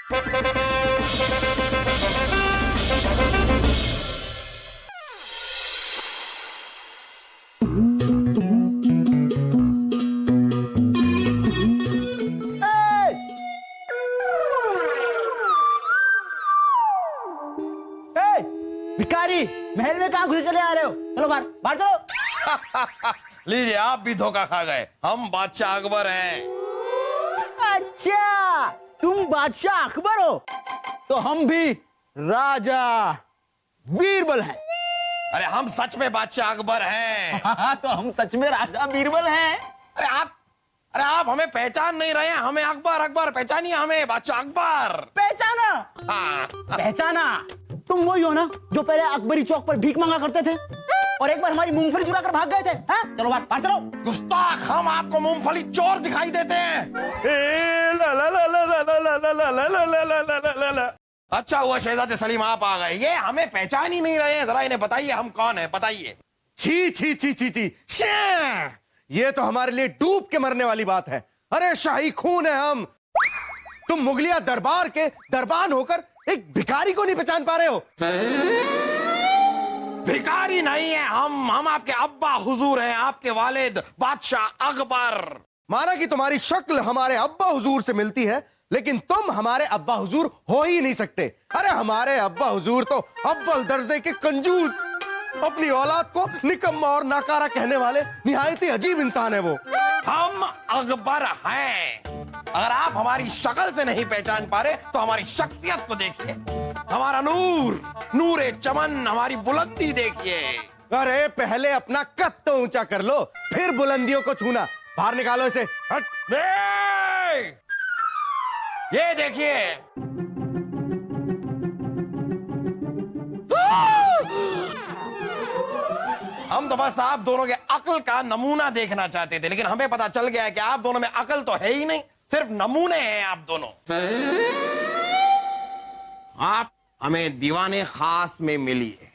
भिखारी, महल में कहां घुसे चले आ रहे हो? चलो बाहर, बाहर चलो। लीजिए, आप भी धोखा खा गए। हम बादशाह अकबर हैं। अच्छा, तुम बादशाह अकबर हो? तो हम भी राजा बीरबल हैं। अरे हम सच में बादशाह अकबर हैं। हाँ, तो हम सच में राजा बीरबल हैं। अरे आप हमें पहचान नहीं रहे हैं। हमें अकबर अकबर पहचानिए, हमें बादशाह अकबर। पहचाना? हाँ। पहचाना? तुम वही हो ना जो पहले अकबरी चौक पर भीख मांगा करते थे और एक बार हमारी मूंगफली चुरा कर भाग गए थे? हाँ? चलो बाहर, बाहर चलो। गुस्ताख, हम आपको मूंगफली चोर दिखाई देते हैं। अच्छा हुआ शहजादे सलीम आप आ गए। ये हमें पहचान ही नहीं रहे हैं। जरा इन्हें बताइए हम कौन है, बताइए। छी छी छी छी छी, ये तो हमारे लिए डूब के मरने वाली बात है। अरे शाही खून है हम। तुम मुगलिया दरबार के दरबान होकर एक भिखारी को नहीं पहचान पा रहे हो? भिखारी नहीं है हम आपके अब्बा हुजूर हैं, आपके वालिद बादशाह अकबर। माना कि तुम्हारी शक्ल हमारे अब्बा हुजूर से मिलती है, लेकिन तुम हमारे अब्बा हुजूर हो ही नहीं सकते। अरे हमारे अब्बा हुजूर तो अव्वल दर्जे के कंजूस, अपनी औलाद को निकम्मा और नाकारा कहने वाले निहायत ही अजीब इंसान है वो। हम अकबर हैं। अगर आप हमारी शक्ल से नहीं पहचान पा रहे तो हमारी शख्सियत को देखिए। हमारा नूर, नूरे चमन, हमारी बुलंदी देखिए। अरे पहले अपना कद तो ऊंचा कर लो, फिर बुलंदियों को छूना। बाहर निकालो इसे। हट। ये देखिए, हम तो बस आप दोनों के अक्ल का नमूना देखना चाहते थे, लेकिन हमें पता चल गया है कि आप दोनों में अक्ल तो है ही नहीं, सिर्फ नमूने हैं आप दोनों। आप हमें दीवाने खास में मिलिए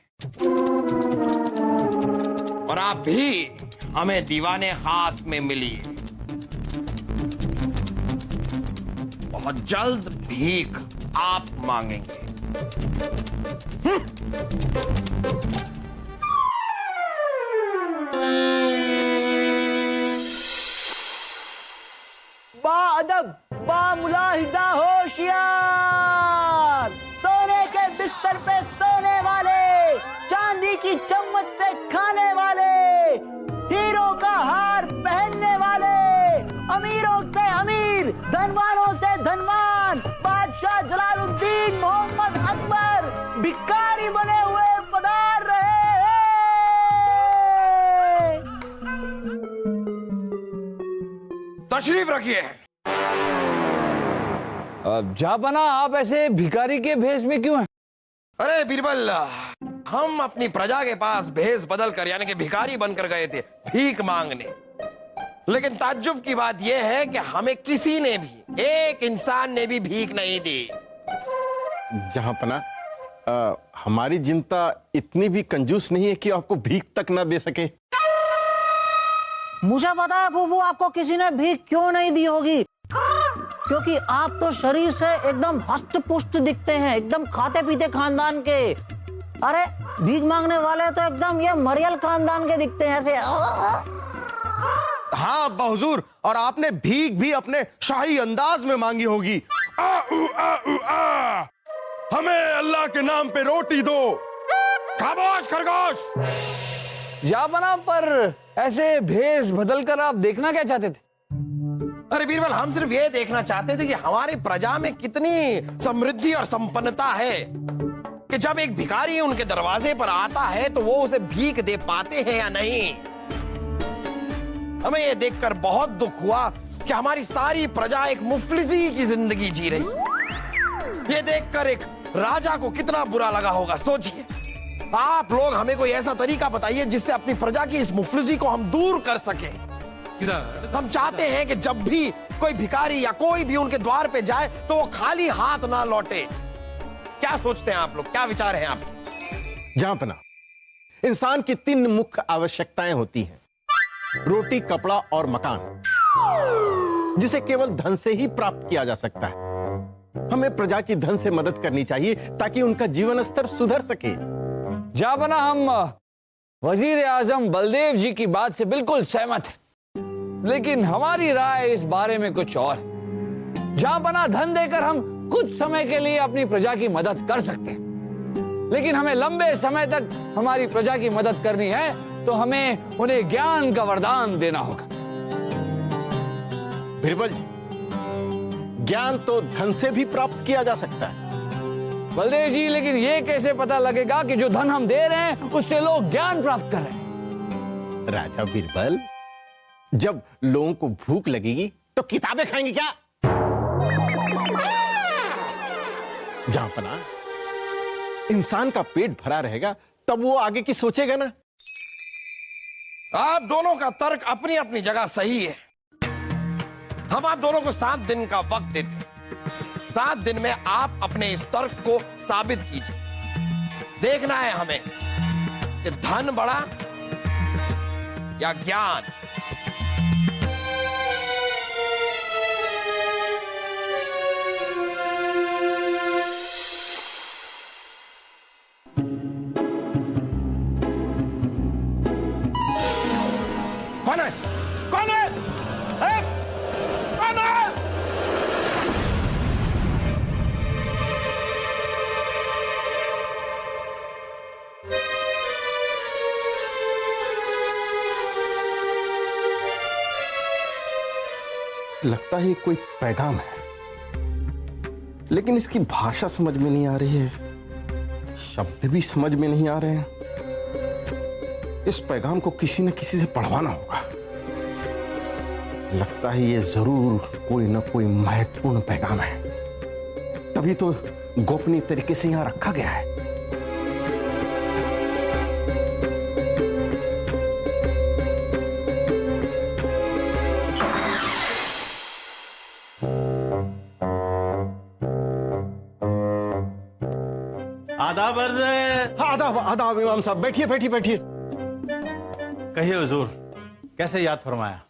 और आप भी हमें दीवाने खास में मिलिए। बहुत जल्द भीख आप मांगेंगे। बाअदब, बामुलाहिजा होशियार, सोने के बिस्तर पे सोने वाले, चांदी की चम्मच से खाने वाले, हीरो का हार पहनने वाले, अमीरों से अमीर, धनवानों से धनवान, बादशाह जलालुद्दीन मोहम्मद अकबर भिखारी बने हुए पधार रहे हैं। तशरीफ रखिए। जापाना, आप ऐसे भिखारी के भेष में क्यों हैं? अरे बीरबल, हम अपनी प्रजा के पास भेष बदल कर यानी कि भिखारी बनकर गए थे भीख मांगने, लेकिन ताज्जुब की बात यह है कि हमें किसी ने भी, एक इंसान ने भी भीख नहीं दी। जहांपना, हमारी जनता इतनी भी कंजूस नहीं है कि आपको भीख तक ना दे सके। मुझे पता है फूफू, आपको किसी ने भीख क्यों नहीं दी होगी, क्योंकि आप तो शरीर से एकदम हष्ट पुष्ट दिखते हैं, एकदम खाते पीते खानदान के। अरे भीख मांगने वाले तो एकदम ये मरियल खानदान के दिखते हैं ऐसे। हाँ अब्बा हुजूर, और आपने भीख भी अपने शाही अंदाज में मांगी होगी। हमें अल्लाह के नाम पे रोटी दो। खामोश खरगोश। जापाना, पर ऐसे भेष बदल कर आप देखना क्या चाहते थे? अरे बीरबल, हम सिर्फ ये देखना चाहते थे कि हमारी प्रजा में कितनी समृद्धि और संपन्नता है कि जब एक भिखारी उनके दरवाजे पर आता है तो वो उसे भीख दे पाते हैं या नहीं। हमें ये देखकर बहुत दुख हुआ कि हमारी सारी प्रजा एक मुफलिसी की जिंदगी जी रही। ये देखकर एक राजा को कितना बुरा लगा होगा, सोचिए। आप लोग हमें कोई ऐसा तरीका बताइए जिससे अपनी प्रजा की इस मुफलिसी को हम दूर कर सकें। हम चाहते हैं कि जब भी कोई भिखारी या कोई भी उनके द्वार पे जाए तो वो खाली हाथ ना लौटे। क्या सोचते हैं आप लोग, क्या विचार हैं आप? जहांपना, इंसान की 3 मुख्य आवश्यकताएं होती हैं, रोटी, कपड़ा और मकान, जिसे केवल धन से ही प्राप्त किया जा सकता है। हमें प्रजा की धन से मदद करनी चाहिए ताकि उनका जीवन स्तर सुधर सके। जहां हम वजीर आजम बलदेव जी की बात से बिल्कुल सहमत है, लेकिन हमारी राय इस बारे में कुछ और है। जहां धन देकर हम कुछ समय के लिए अपनी प्रजा की मदद कर सकते हैं, लेकिन हमें लंबे समय तक हमारी प्रजा की मदद करनी है तो हमें उन्हें ज्ञान का वरदान देना होगा। बिरबल जी, ज्ञान तो धन से भी प्राप्त किया जा सकता है। बलदेव जी, लेकिन ये कैसे पता लगेगा कि जो धन हम दे रहे हैं उससे लोग ज्ञान प्राप्त कर रहे हैं? राजा बिरबल, जब लोगों को भूख लगेगी तो किताबें खाएंगे क्या? जहां इंसान का पेट भरा रहेगा तब वो आगे की सोचेगा ना। आप दोनों का तर्क अपनी अपनी जगह सही है। हम आप दोनों को 7 दिन का वक्त देते हैं। 7 दिन में आप अपने इस तर्क को साबित कीजिए। देखना है हमें कि धन बड़ा या ज्ञान। कौन है? कौन है? कौन है? लगता है कोई पैगाम है, लेकिन इसकी भाषा समझ में नहीं आ रही है, शब्द भी समझ में नहीं आ रहे हैं। इस पैगाम को किसी न किसी से पढ़वाना होगा। लगता है ये जरूर कोई न कोई महत्वपूर्ण पैगाम है, तभी तो गोपनीय तरीके से यहां रखा गया है। आदाब अर्ज है। आदाब आदाब इमाम साहब, बैठिए बैठिए बैठिए। कहिए हुजूर, कैसे याद फरमाया?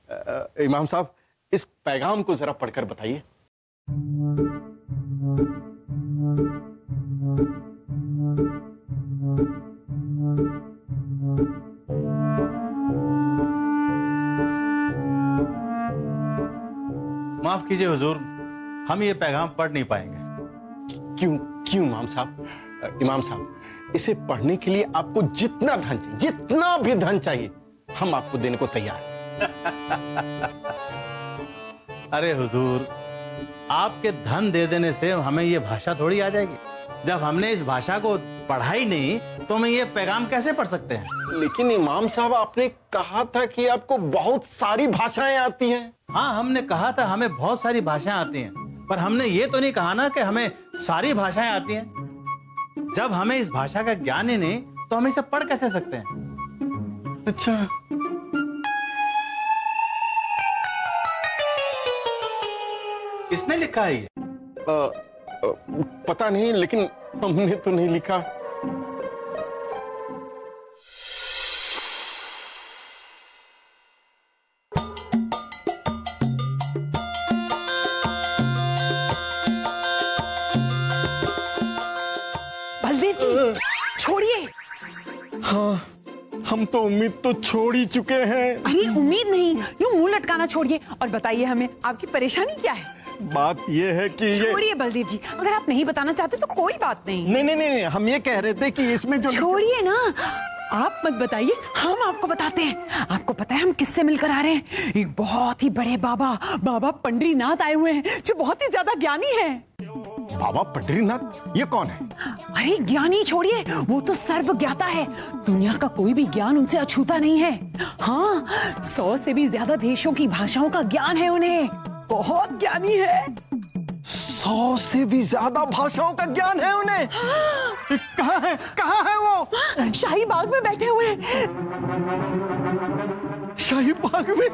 इमाम साहब, इस पैगाम को जरा पढ़कर बताइए। माफ कीजिए हुजूर, हम ये पैगाम पढ़ नहीं पाएंगे। क्यों क्यों इमाम साहब? इमाम साहब, इसे पढ़ने के लिए आपको जितना धन चाहिए, जितना भी धन चाहिए, हम आपको देने को तैयार हैं। अरे हुजूर, आपके धन दे देने से हमें ये भाषा थोड़ी आ जाएगी। जब हमने इस भाषा को पढ़ा ही नहीं तो हम ये पैगाम कैसे पढ़ सकते हैं? लेकिन इमाम साहब, आपने कहा था कि आपको बहुत सारी भाषाएं आती हैं। हाँ, हमने कहा था हमें बहुत सारी भाषाएं आती हैं, पर हमने ये तो नहीं कहा ना कि हमें सारी भाषाएं आती हैं। जब हमें इस भाषा का ज्ञान ही नहीं तो हम इसे पढ़ कैसे सकते हैं? अच्छा, किसने लिखा है ये? पता नहीं, लेकिन हमने तो नहीं लिखा। बलदेव जी, छोड़िए। हाँ, हम तो उम्मीद तो छोड़ ही चुके हैं। अरे उम्मीद नहीं, यूं मुंह लटकाना छोड़िए और बताइए हमें आपकी परेशानी क्या है। बात ये है कि ये... छोड़िए बलदेव जी, अगर आप नहीं बताना चाहते तो कोई बात नहीं। नहीं नहीं नहीं, हम ये कह रहे थे कि इसमें जो... छोड़िए ना, आप मत बताइए, हम आपको बताते हैं। आपको पता है हम किससे मिलकर आ रहे हैं? एक बहुत ही बड़े बाबा पंडरीनाथ आए हुए हैं, जो बहुत ही ज्यादा ज्ञानी हैं। बाबा पंडरीनाथ? ये कौन है? अरे ज्ञानी छोड़िए, वो तो सर्व ज्ञाता है। दुनिया का कोई भी ज्ञान उनसे अछूता नहीं है। हाँ, 100 से भी ज्यादा देशों की भाषाओं का ज्ञान है उन्हें। बहुत ज्ञानी है। 100 से भी ज्यादा भाषाओं का ज्ञान है उन्हें। कहाँ है? कहाँ है वो? शाही बाग में बैठे हुए हैं। शाही बाग में?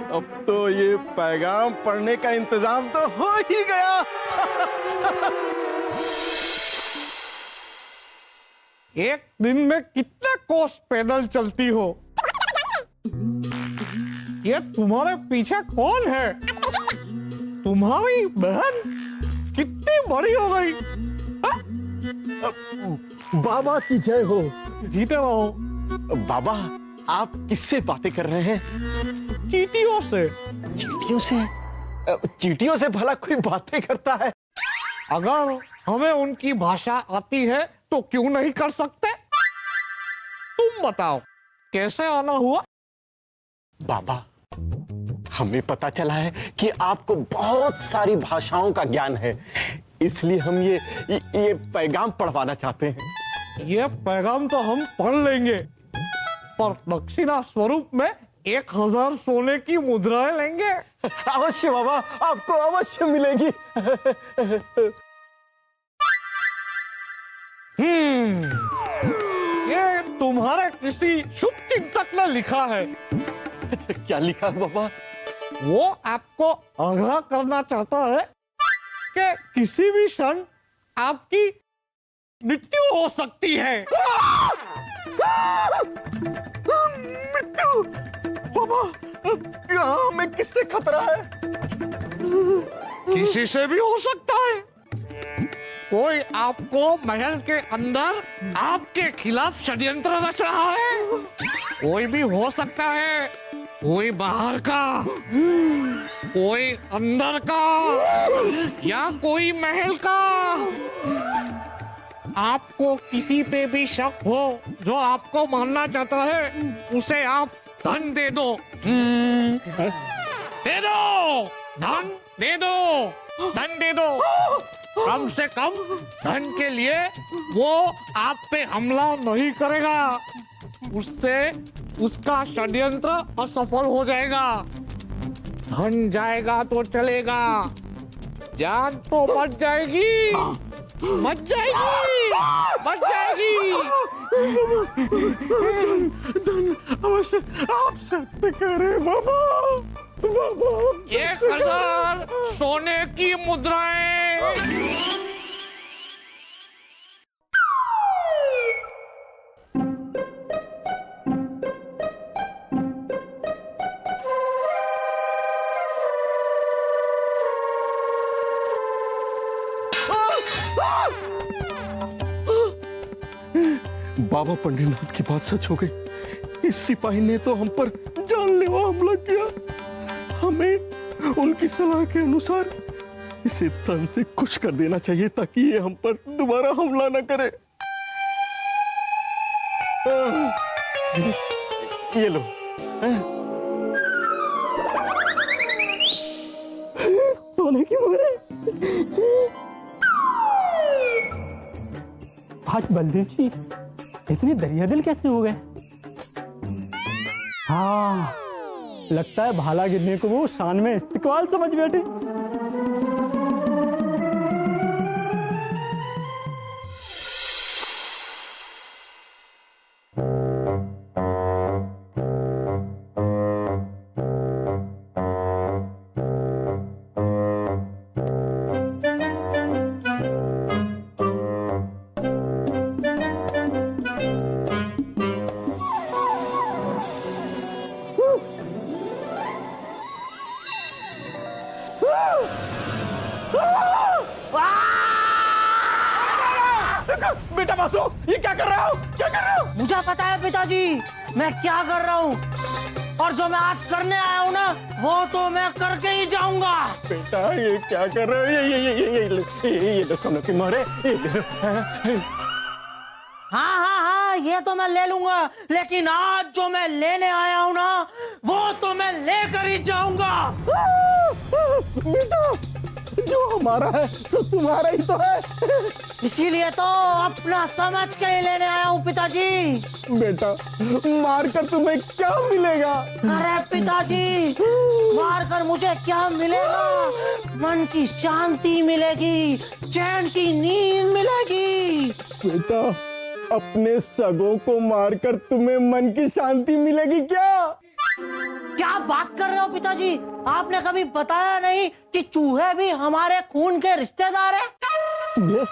अब तो ये पैगाम पढ़ने का इंतजाम तो हो ही गया। एक दिन में कितने कोस पैदल चलती हो? ये तुम्हारे पीछे कौन है? तुम्हारी बहन? कितनी बड़ी हो गई। बाबा की जय हो। जीते रहो। बाबा आप किससे बातें कर रहे हैं? चींटियों से। चींटियों से? चींटियों से भला कोई बातें करता है? अगर हमें उनकी भाषा आती है तो क्यों नहीं कर सकते? तुम बताओ कैसे आना हुआ? बाबा हमें पता चला है कि आपको बहुत सारी भाषाओं का ज्ञान है, इसलिए हम ये पैगाम पढ़वाना चाहते हैं। ये पैगाम तो हम पढ़ लेंगे, पर दक्षिणा स्वरूप में 1000 सोने की मुद्राएं लेंगे। अवश्य बाबा, आपको अवश्य मिलेगी। ये तुम्हारे किसी शुभ चिंतक ने लिखा है। क्या लिखा है बाबा? वो आपको आगाह करना चाहता है कि किसी भी क्षण आपकी मृत्यु हो सकती है। मृत्यु? बाबा यहाँ हमें किससे खतरा है? किसी से भी हो सकता है। कोई आपको महल के अंदर आपके खिलाफ षड्यंत्र रच रहा है। कोई भी हो सकता है, कोई बाहर का, कोई अंदर का, या कोई महल का। आपको किसी पे भी शक हो जो आपको मारना चाहता है, उसे आप धन दे दो। दे दो, धन दे दो, धन दे दो। कम से कम धन के लिए वो आप पे हमला नहीं करेगा, उससे उसका षड्यंत्र असफल हो जाएगा। धन जाएगा तो चलेगा, जान तो बच जाएगी, बच जाएगी, बच जाएगी। धन अवश्य आप सत्य करें बाबा। बाबा 1000 सोने की मुद्राएं। बाबा पंडितनाथ की बात सच हो गई। इस सिपाही ने तो हम पर जानलेवा हमला किया। हमें उनकी सलाह के अनुसार इसे धन से खुश कर देना चाहिए ताकि ये हम पर दोबारा हमला न करे। ये लो। सोने की मुद्राएं। आज बलदेव जी इतने दरिया दिल कैसे हो गए? हाँ, लगता है भाला गिरने को वो शान में इस्तिकबाल समझ बैठे। बेटा वासु, ये क्या कर रहे हो? क्या कर रहे हो? मुझे पता है पिताजी मैं क्या कर रहा हूँ, और जो मैं आज करने आया हूँ ना वो तो मैं करके ही जाऊंगा। बेटा ये क्या कर रहे हो? ये लो सोने की मोहरे। हाँ हाँ हाँ, ये तो मैं ले लूंगा, लेकिन आज जो मैं लेने आया हूँ ना वो तो मैं लेकर ही जाऊंगा। बेटा जो हमारा है सो तुम्हारा ही तो है। इसीलिए तो अपना समझ के ही लेने आया हूँ पिताजी। बेटा मार कर तुम्हें क्या मिलेगा? अरे पिताजी, मार कर मुझे क्या मिलेगा? मन की शांति मिलेगी, चैन की नींद मिलेगी। बेटा अपने सगों को मारकर तुम्हें मन की शांति मिलेगी क्या? क्या बात कर रहे हो पिताजी? आपने कभी बताया नहीं कि चूहे भी हमारे खून के रिश्तेदार हैं? चूहे?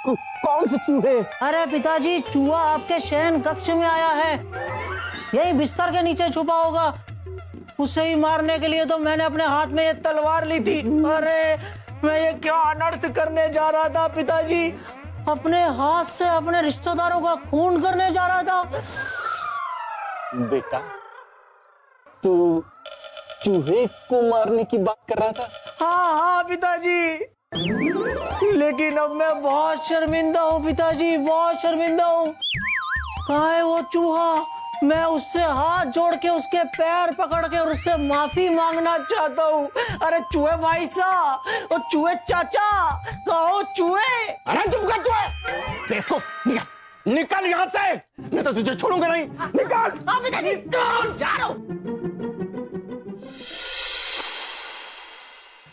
कौन से चूहे? अरे पिताजी, चूहा आपके शयन कक्ष में आया है, यही बिस्तर के नीचे छुपा होगा। उसे ही मारने के लिए तो मैंने अपने हाथ में ये तलवार ली थी। अरे मैं ये क्या अनर्थ करने जा रहा था पिताजी? अपने हाथ से अपने रिश्तेदारों का खून करने जा रहा था। बेटा, तू चूहे को मारने की बात कर रहा था? हाँ पिताजी, लेकिन अब मैं बहुत शर्मिंदा हूँ पिताजी, बहुत शर्मिंदा हूँ। कहाँ है वो चूहा? मैं उससे हाथ जोड़ के उसके पैर पकड़ के और उससे माफी मांगना चाहता हूँ। अरे चूहे भाई साहब, और चूहे चाचा, कहो चूहे। अरे चुप कर चूहे! देखो, निकल यहाँ से, नहीं तो तुझे छोड़ूंगा नहीं। निकल! हाँ पिताजी, जा रहा हूँ।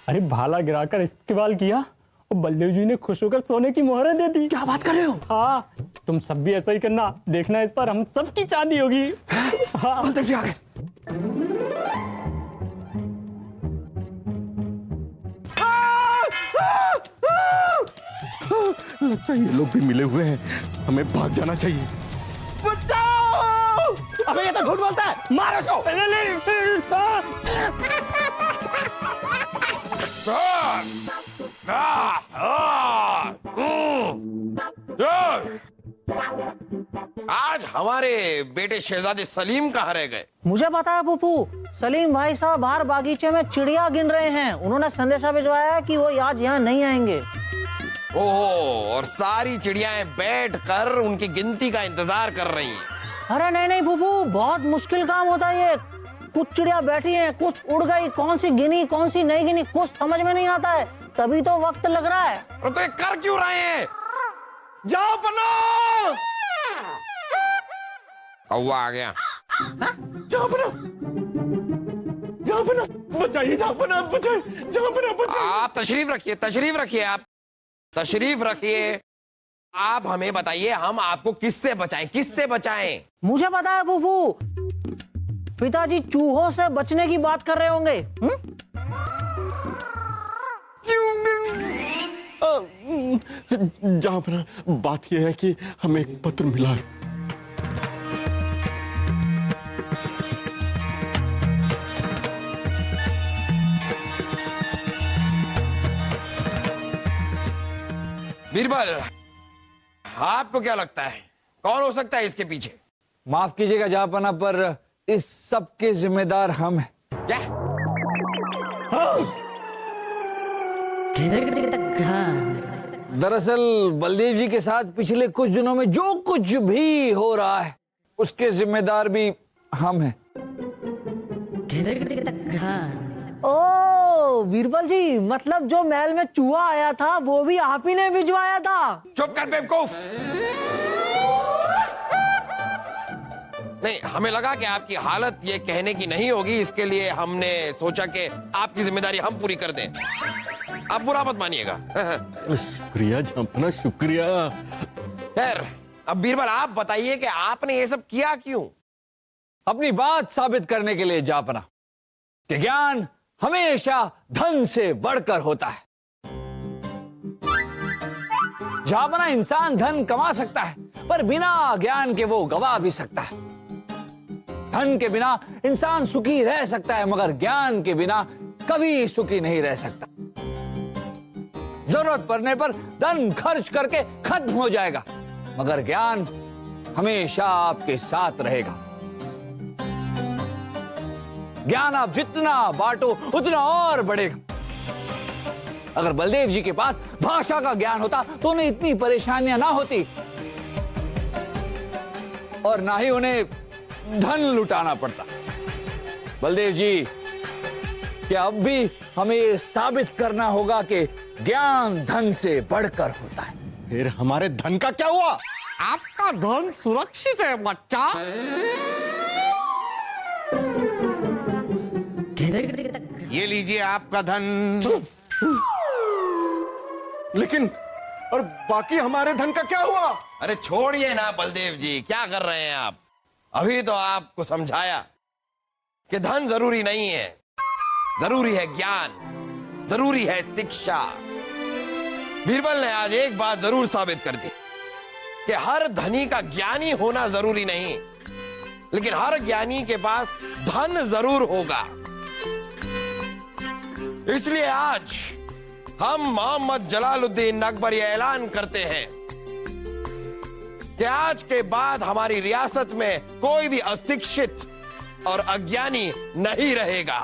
अरे भाला गिराकर इस्तेमाल किया और बलदेव जी ने खुश होकर सोने की मोहरें दे दी। क्या बात कर रहे हो? हाँ, तुम सब भी ऐसा ही करना, देखना इस पर हम सबकी चांदी होगी। हाँ। बलदेव जी आ गए। लगता है ये लोग भी मिले हुए हैं, हमें भाग जाना चाहिए। बचाओ! अबे ये तो झूठ बोलता है, मारो इसको। आज हमारे बेटे शहजादे सलीम कहाँ रह गए? मुझे पता है पुप्पू, सलीम भाई साहब बाहर बागीचे में चिड़िया गिन रहे हैं। उन्होंने संदेशा भिजवाया है कि वो आज यहाँ नहीं आएंगे। ओहो, और सारी चिड़ियाएं बैठकर उनकी गिनती का इंतजार कर रही हैं। अरे नहीं पुप्पू, बहुत मुश्किल काम होता है ये। कुछ चिड़िया बैठी हैं, कुछ उड़ गई, कौन सी गिनी कौन सी नहीं गिनी कुछ समझ में नहीं आता है, तभी तो वक्त लग रहा है। तो ये कर क्यों रहे हैं? जाओ बनो! कौवा आ गया। जहाँ बना, बचाइए, जहाँ बना, बचाइए, जहाँ बना, बचाइए। आप तशरीफ रखिए, तशरीफ रखिए, आप तशरीफ रखिए। आप हमें बताइए, हम आपको किससे बचाएं, किससे बचाएं? मुझे पता है पुप्पू, पिताजी चूहों से बचने की बात कर रहे होंगे। जहाँ बना, बात यह है कि हमें एक पत्र मिला। बीरबल, आपको क्या लगता है कौन हो सकता है इसके पीछे? माफ कीजिएगा जहापना, पर इस सब के जिम्मेदार हम हैं। क्या? दरअसल बलदेव जी के साथ पिछले कुछ दिनों में जो कुछ भी हो रहा है उसके जिम्मेदार भी हम हैं। ओ बीरबल जी, मतलब जो महल में चूहा आया था वो भी आप ही ने भिजवाया था? चुप कर बेवकूफ! नहीं, हमें लगा कि आपकी हालत ये कहने की नहीं होगी, इसके लिए हमने सोचा कि आपकी जिम्मेदारी हम पूरी कर दें। आप बुरा मत मानिएगा। शुक्रिया जहांपना, शुक्रिया। खैर, अब बीरबल आप बताइए कि आपने ये सब किया क्यों? अपनी बात साबित करने के लिए जहापना कि ज्ञान हमेशा धन से बढ़कर होता है। जहापना इंसान धन कमा सकता है, पर बिना ज्ञान के वो गवा भी सकता है। धन के बिना इंसान सुखी रह सकता है, मगर ज्ञान के बिना कभी सुखी नहीं रह सकता। जरूरत पड़ने पर धन खर्च करके खत्म हो जाएगा, मगर ज्ञान हमेशा आपके साथ रहेगा। ज्ञान आप जितना बांटो उतना और बढ़ेगा। अगर बलदेव जी के पास भाषा का ज्ञान होता तो उन्हें इतनी परेशानियां ना होती और ना ही उन्हें धन लुटाना पड़ता। बलदेव जी, क्या अब भी हमें ये साबित करना होगा कि ज्ञान धन से बढ़कर होता है। फिर हमारे धन का क्या हुआ? आपका धन सुरक्षित है बच्चा। ये लीजिए आपका धन। लेकिन और बाकी हमारे धन का क्या हुआ? अरे छोड़िए ना बलदेव जी, क्या कर रहे हैं आप? अभी तो आपको समझाया कि धन जरूरी नहीं है, जरूरी है ज्ञान, जरूरी है शिक्षा। बीरबल ने आज एक बात जरूर साबित कर दी कि हर धनी का ज्ञानी होना जरूरी नहीं, लेकिन हर ज्ञानी के पास धन जरूर होगा। इसलिए आज हम मोहम्मद जलालुद्दीन अकबर ये ऐलान करते हैं कि आज के बाद हमारी रियासत में कोई भी अशिक्षित और अज्ञानी नहीं रहेगा।